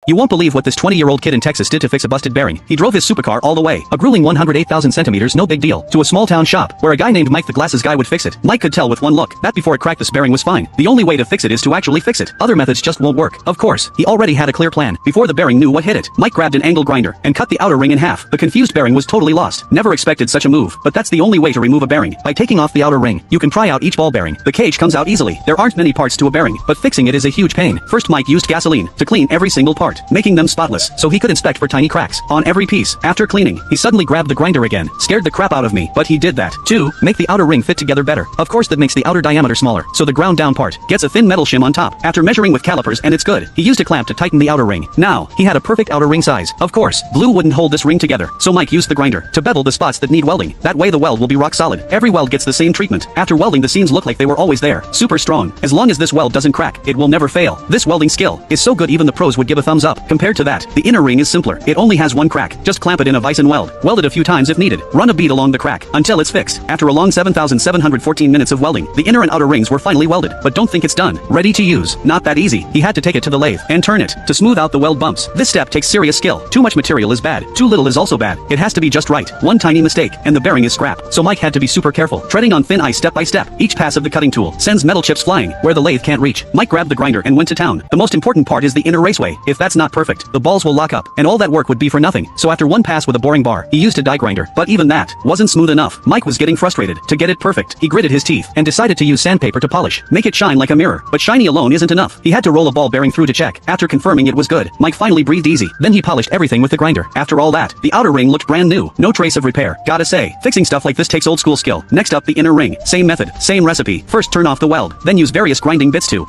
You won't believe what this 20-year-old kid in Texas did to fix a busted bearing. He drove his supercar all the way, a grueling 108,000 centimeters, no big deal, to a small town shop, where a guy named Mike the glasses guy would fix it. Mike could tell with one look that before it cracked this bearing was fine. The only way to fix it is to actually fix it. Other methods just won't work. Of course, he already had a clear plan. Before the bearing knew what hit it, Mike grabbed an angle grinder and cut the outer ring in half. The confused bearing was totally lost. Never expected such a move, but that's the only way to remove a bearing. By taking off the outer ring, you can pry out each ball bearing. The cage comes out easily. There aren't many parts to a bearing, but fixing it is a huge pain. First, Mike used gasoline to clean every single part, making them spotless so he could inspect for tiny cracks on every piece. After cleaning, he suddenly grabbed the grinder again. Scared the crap out of me, but he did that. 2. Make the outer ring fit together better. Of course that makes the outer diameter smaller, so the ground down part gets a thin metal shim on top. After measuring with calipers and it's good, he used a clamp to tighten the outer ring. Now, he had a perfect outer ring size. Of course, glue wouldn't hold this ring together, so Mike used the grinder to bevel the spots that need welding. That way the weld will be rock solid. Every weld gets the same treatment. After welding, the seams look like they were always there. Super strong. As long as this weld doesn't crack, it will never fail. This welding skill is so good even the pros would give a thumbs up. Compared to that, the inner ring is simpler. It only has one crack. Just clamp it in a vise and weld. Weld it a few times if needed. Run a bead along the crack until it's fixed. After a long 7,714 minutes of welding, the inner and outer rings were finally welded. But don't think it's done. Ready to use. Not that easy. He had to take it to the lathe and turn it to smooth out the weld bumps. This step takes serious skill. Too much material is bad. Too little is also bad. It has to be just right. One tiny mistake, and the bearing is scrap. So Mike had to be super careful, treading on thin ice step by step. Each pass of the cutting tool sends metal chips flying where the lathe can't reach. Mike grabbed the grinder and went to town. The most important part is the inner raceway. If that's not perfect, the balls will lock up, and all that work would be for nothing. So after one pass with a boring bar, he used a die grinder. But even that wasn't smooth enough. Mike was getting frustrated. To get it perfect, he gritted his teeth and decided to use sandpaper to polish. Make it shine like a mirror. But shiny alone isn't enough. He had to roll a ball bearing through to check. After confirming it was good, Mike finally breathed easy. Then he polished everything with the grinder. After all that, the outer ring looked brand new. No trace of repair. Gotta say, fixing stuff like this takes old school skill. Next up, the inner ring. Same method, same recipe. First turn off the weld, then use various grinding bits to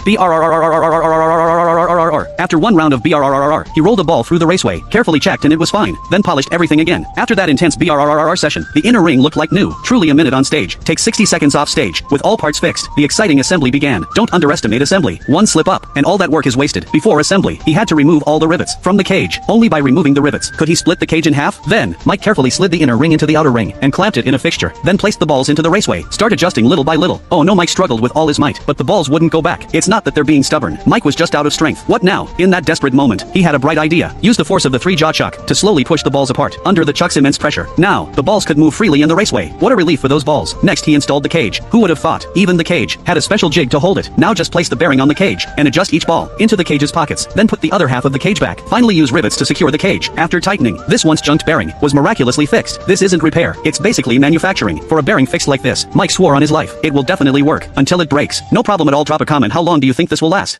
After one round of BRRRR, he rolled a ball through the raceway, carefully checked and it was fine, then polished everything again. After that intense BRRRR session, the inner ring looked like new. Truly a minute on stage. Take 60 seconds off stage. With all parts fixed, the exciting assembly began. Don't underestimate assembly. One slip up, and all that work is wasted. Before assembly, he had to remove all the rivets from the cage. Only by removing the rivets could he split the cage in half. Then, Mike carefully slid the inner ring into the outer ring, and clamped it in a fixture. Then placed the balls into the raceway. Start adjusting little by little. Oh no, Mike struggled with all his might, but the balls wouldn't go back. It's not that they're being stubborn. Mike was just out of strength. What now? In that desperate moment, he had a bright idea. Use the force of the 3-jaw chuck to slowly push the balls apart under the chuck's immense pressure. Now, the balls could move freely in the raceway. What a relief for those balls. Next, he installed the cage. Who would have thought? Even the cage had a special jig to hold it. Now just place the bearing on the cage and adjust each ball into the cage's pockets. Then put the other half of the cage back. Finally use rivets to secure the cage. After tightening, this once junked bearing was miraculously fixed. This isn't repair. It's basically manufacturing. For a bearing fixed like this, Mike swore on his life it will definitely work until it breaks. No problem at all. Drop a comment. How long do you think this will last?